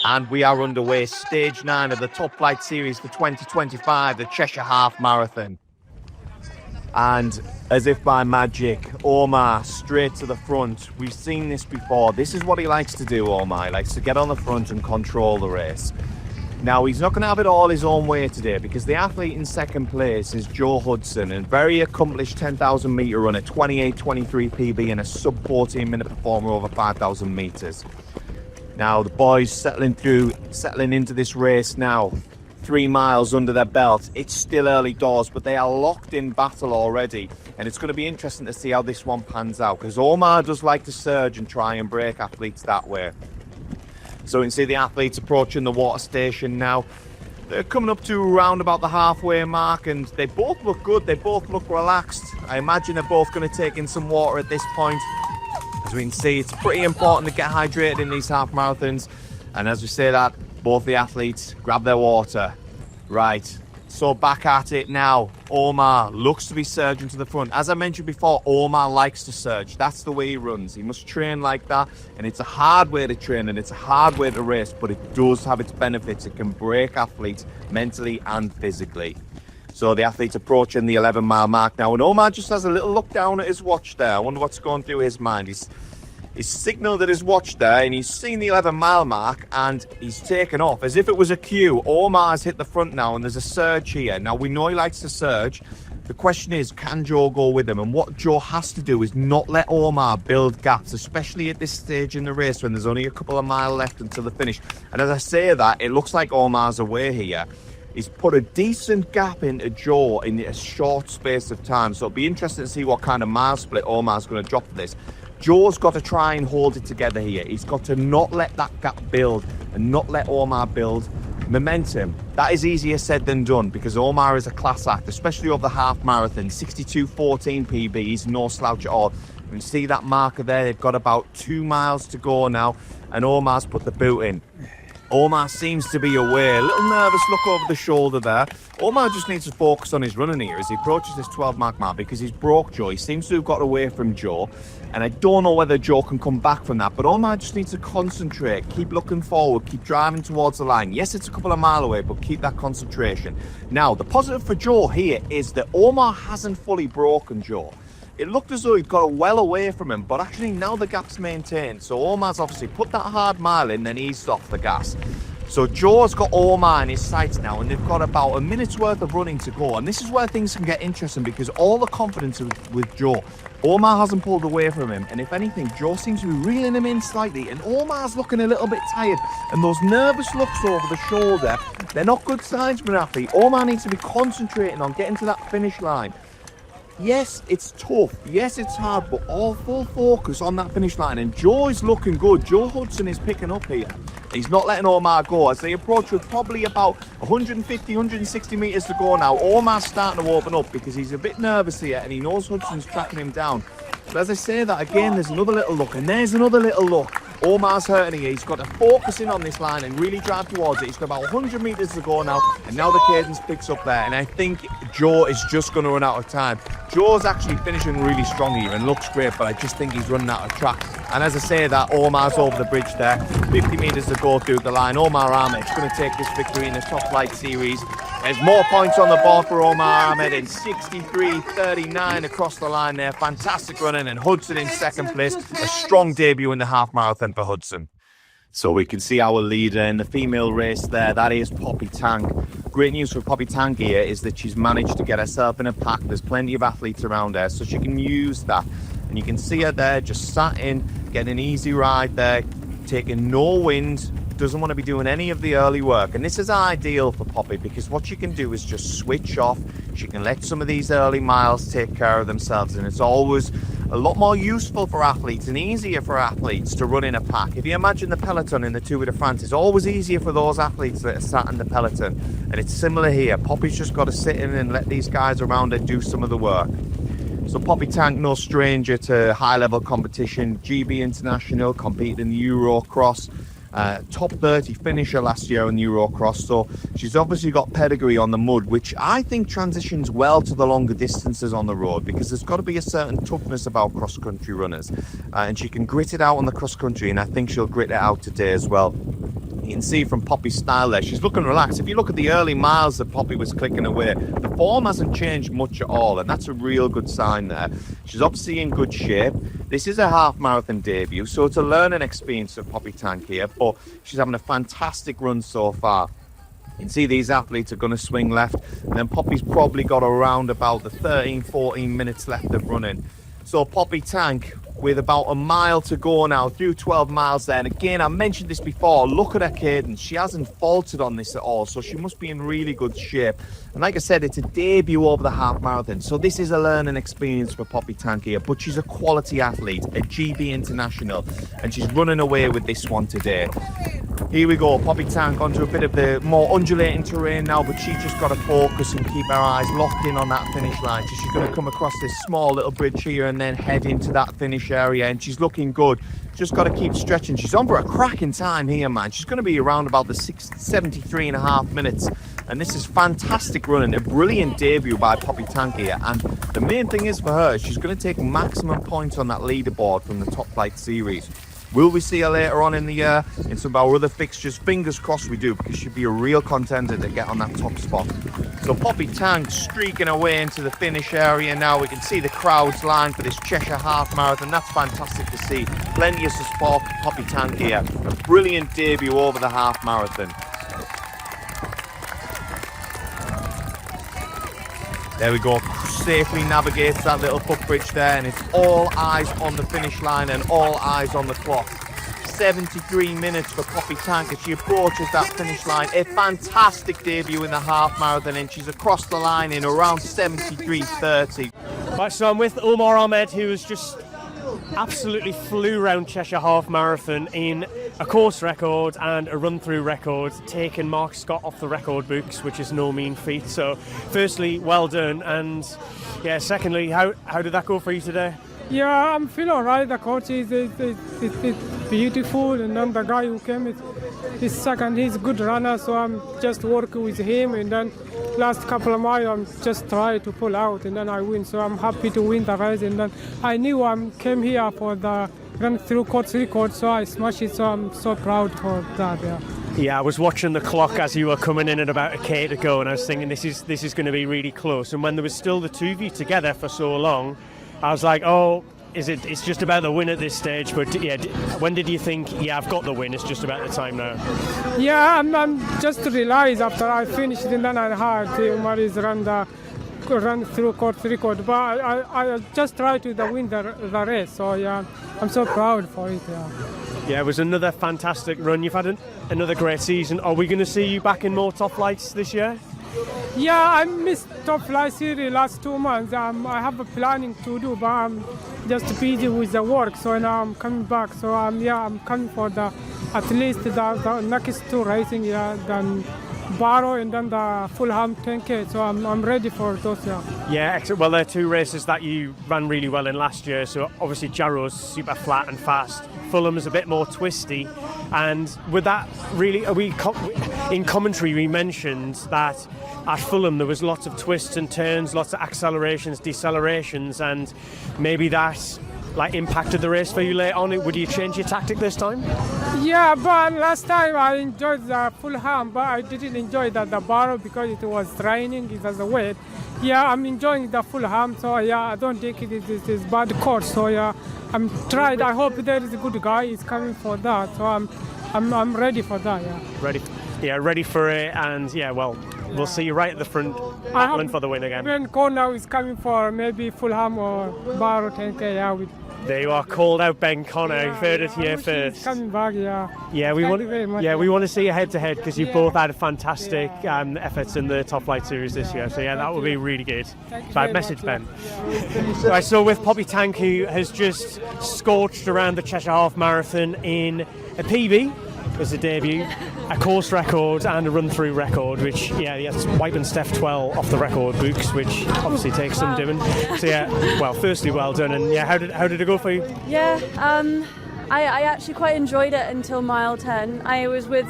And we are underway, stage 9 of the Top Flight Series for 2025, the Cheshire Half Marathon. And as if by magic, Omar straight to the front. We've seen this before. This is what he likes to do, Omar. He likes to get on the front and control the race. Now, he's not going to have it all his own way today because the athlete in second place is Joe Hudson, a very accomplished 10,000 metre runner, 28:23 PB and a sub-14 minute performer over 5,000 metres. Now, the boys settling into this race now. 3 miles under their belt. It's still early doors, but they are locked in battle already. And it's going to be interesting to see how this one pans out because Omar does like to surge and try and break athletes that way. So we can see the athletes approaching the water station now. They're coming up to around about the halfway mark and they both look good. They both look relaxed. I imagine they're both going to take in some water at this point. As we can see, it's pretty important to get hydrated in these half marathons. And as we say that, both the athletes grab their water. Right, so back at it now. Omar looks to be surging to the front. As I mentioned before, Omar likes to surge. That's the way he runs. He must train like that. And it's a hard way to train and it's a hard way to race, but it does have its benefits. It can break athletes mentally and physically. So the athlete's approaching the 11-mile mark now. And Omar just has a little look down at his watch there. I wonder what's going through his mind. He's signalled at his watch there and he's seen the 11-mile mark and he's taken off as if it was a cue. Omar's hit the front now and there's a surge here. Now we know he likes to surge. The question is, can Joe go with him? And what Joe has to do is not let Omar build gaps, especially at this stage in the race when there's only a couple of miles left until the finish. And as I say that, it looks like Omar's away here. He's put a decent gap into Joe in a short space of time. So it'll be interesting to see what kind of mile split Omar's going to drop for this. Joe's got to try and hold it together here. He's got to not let that gap build and not let Omar build momentum. That is easier said than done because Omar is a class act, especially over the half marathon. 62:14 PB, he's no slouch at all. You can see that marker there. They've got about 2 miles to go now and Omar's put the boot in. Omar seems to be away. A little nervous look over the shoulder there. Omar just needs to focus on his running here as he approaches this 12-mark mark because he's broke Joe. He seems to have got away from Joe. And I don't know whether Joe can come back from that. But Omar just needs to concentrate. Keep looking forward. Keep driving towards the line. Yes, it's a couple of miles away, but keep that concentration. Now, the positive for Joe here is that Omar hasn't fully broken Joe. It looked as though he'd got well away from him, but actually now the gap's maintained. So Omar's obviously put that hard mile in, then eased off the gas. So Joe's got Omar in his sights now, and they've got about a minute's worth of running to go. And this is where things can get interesting because all the confidence with Joe. Omar hasn't pulled away from him, and if anything, Joe seems to be reeling him in slightly, and Omar's looking a little bit tired. And those nervous looks over the shoulder, they're not good signs for an athlete. Omar needs to be concentrating on getting to that finish line. Yes, it's tough. Yes, it's hard, but all full focus on that finish line. And Joe is looking good. Joe Hudson is picking up here. He's not letting Omar go as they approach with probably about 150, 160 metres to go now. Omar's starting to open up because he's a bit nervous here and he knows Hudson's tracking him down. But as I say that again, there's another little look and there's another little look. Omar's hurting here. He's got to focus in on this line and really drive towards it. He's got about 100 metres to go now, and now the cadence picks up there. And I think Joe is just going to run out of time. Joe's actually finishing really strong here and looks great, but I just think he's running out of track. And as I say that, Omar's over the bridge there. 50 metres to go through the line. Omar Ahmed is going to take this victory in the Top Flight Series. There's more points on the board for Omar Ahmed in 63.39 across the line there. Fantastic running, and Hudson in second place. A strong debut in the half marathon for Hudson. So we can see our leader in the female race there. That is Poppy Tang. Great news for Poppy Tang here is that she's managed to get herself in a pack. There's plenty of athletes around her, so she can use that. And you can see her there just sat in, getting an easy ride there, taking no wind. Doesn't want to be doing any of the early work, and this is ideal for Poppy because what she can do is just switch off. She can let some of these early miles take care of themselves, and it's always a lot more useful for athletes and easier for athletes to run in a pack. If you imagine the peloton in the Tour de France, it's always easier for those athletes that are sat in the peloton, and it's similar here. Poppy's just got to sit in and let these guys around her do some of the work. So Poppy Tang, no stranger to high-level competition, GB International, competed in the Eurocross. Top 30 finisher last year in Eurocross, so she's obviously got pedigree on the mud, which I think transitions well to the longer distances on the road because there's got to be a certain toughness about cross-country runners, and she can grit it out on the cross-country, and I think she'll grit it out today as well. You You can see from Poppy's style there, she's looking relaxed. If you look at the early miles that Poppy was clicking away, the form hasn't changed much at all, and that's a real good sign there. She's obviously in good shape. This is a half marathon debut, so it's a learning experience for Poppy Tank here, but she's having a fantastic run so far. You can see these athletes are going to swing left, and then Poppy's probably got around about the 13-14 minutes left of running. So Poppy Tank with about a mile to go now, through 12 miles there. And again, I mentioned this before, look at her cadence. She hasn't faltered on this at all, so she must be in really good shape. And like I said, it's a debut over the half marathon, so this is a learning experience for Poppy Tank here, but she's a quality athlete, a GB international, and she's running away with this one today. Here we go, Poppy Tank onto a bit of the more undulating terrain now, but she's just got to focus and keep her eyes locked in on that finish line. So she's going to come across this small little bridge here and then head into that finish area, and she's looking good. Just got to keep stretching. She's on for a cracking time here, man. She's going to be around about the 73.5 minutes, and this is fantastic running, a brilliant debut by Poppy Tank here. And the main thing is for her, she's going to take maximum points on that leaderboard from the Top Flight series. Will we see her later on in the year in some of our other fixtures? Fingers crossed we do, because she'd be a real contender to get on that top spot. So Poppy Tank streaking away into the finish area now. We can see the crowds line for this Cheshire Half Marathon. That's fantastic to see. Plenty of support for Poppy Tank here. A brilliant debut over the half marathon. There we go, safely navigates that little footbridge there, and it's all eyes on the finish line and all eyes on the clock. 73 minutes for Poppy Tank as she approaches that finish line. A fantastic debut in the half marathon, and she's across the line in around 73.30. Right, so I'm with Omar Ahmed, who has just absolutely flew around Cheshire Half Marathon in a course record and a run-through record, taking Mark Scott off the record books, which is no mean feat. So firstly, well done, and yeah, secondly, how did that go for you today? Yeah, I'm feeling alright. The coach is beautiful, and then the guy who came is second. He's a good runner, so I'm just working with him, and then last couple of miles I'm just trying to pull out, and then I win. So I'm happy to win the race, and then I knew I came here for the run-through course record, so I smashed it. So I'm so proud for that. Yeah. Yeah, I was watching the clock as you were coming in at about a K to go, and I was thinking this is going to be really close. And when there was still the two of you together for so long, I was like, oh, it's just about the win at this stage. But yeah, when did you think, yeah, I've got the win, it's just about the time now? Yeah, I'm just realized after I finished, and then I heard Omar is run through course record, but I just tried to win the race. So yeah, I'm so proud for it. Yeah, it was another fantastic run. You've had another great season. Are we going to see you back in more top flights this year? Yeah, I missed top flight series last 2 months. I have a planning to do, but I'm just busy with the work. So now I'm coming back. So I'm coming for at least the next two racing. Yeah, then Jarrow and then the Fulham 10K. So I'm ready for those. Yeah, excellent. Well, they're two races that you ran really well in last year. So obviously Jarrow's super flat and fast. Fulham's a bit more twisty, and with that, really, in commentary we mentioned that at Fulham there was lots of twists and turns, lots of accelerations, decelerations, and maybe that impacted the race for you later on. Would you change your tactic this time? Yeah, but last time I enjoyed the Fulham, but I didn't enjoy the Jarrow because it was raining, it was wet. Yeah, I'm enjoying the Fulham, so yeah, I don't think it is bad course. So yeah, I'm tried. I hope there is a good guy is coming for that. So I'm ready for that. Yeah. Ready for it, and yeah, well, we'll see you right at the front, battling for the win again. When Conor is coming for maybe Fulham or Jarrow 10K, yeah. There you are, called out Ben Conor. You've heard it here first. He's coming back, yeah. Yeah, we want to see you head to head, because you both had fantastic efforts in the Top Flight series this year. So yeah, that will be really good. Bad message, Ben. Right, so with Poppy Tank, who has just scorched around the Cheshire Half Marathon in a PB as a debut, a course record and a run-through record, which that's wiping Steph 12 off the record books, which obviously takes some doing. So yeah, well, firstly, well done, and yeah, how did it go for you? Yeah, I actually quite enjoyed it until mile 10. I was with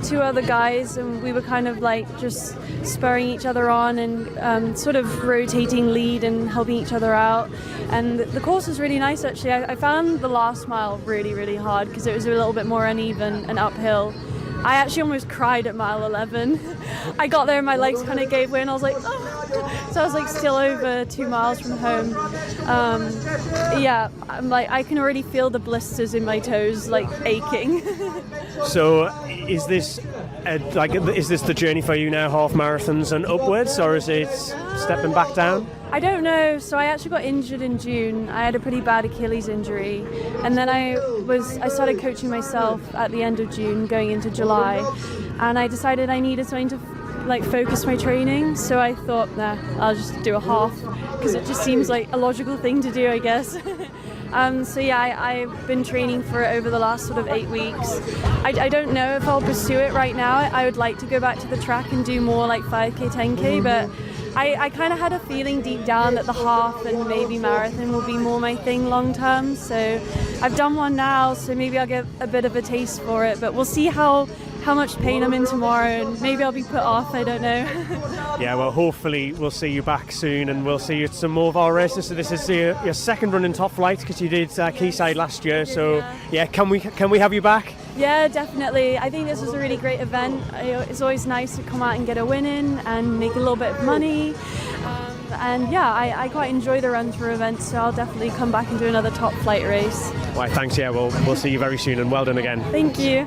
two other guys, and we were kind of just spurring each other on and sort of rotating lead and helping each other out. And the course was really nice, actually. I found the last mile really, really hard because it was a little bit more uneven and uphill. I actually almost cried at mile 11. I got there and my legs kind of gave way and I was like, oh. So I was like still over 2 miles from home. Yeah, I'm like, I can already feel the blisters in my toes like aching. So is this the journey for you now, half marathons and upwards, or is it stepping back down? I don't know. So I actually got injured in June. I had a pretty bad Achilles injury, and then I started coaching myself at the end of June, going into July, and I decided I needed something to like focus my training. So I thought, nah, I'll just do a half because it just seems like a logical thing to do, I guess. So yeah, I've been training for it over the last sort of 8 weeks. I don't know if I'll pursue it right now. I would like to go back to the track and do more like 5k, 10k, but I kind of had a feeling deep down that the half and maybe marathon will be more my thing long term. So I've done one now, so maybe I'll get a bit of a taste for it, but we'll see how much pain I'm in tomorrow, and maybe I'll be put off, I don't know. Yeah, well, hopefully we'll see you back soon and we'll see you at some more of our races. So this is your second run in Top Flight, because you did Quayside last year, so yeah, can we have you back? Yeah, definitely. I think this was a really great event. It's always nice to come out and get a win in and make a little bit of money. And yeah, I quite enjoy the RunThrough event, so I'll definitely come back and do another Top Flight race. Right, thanks, yeah, we'll see you very soon, and well done again. Thank you.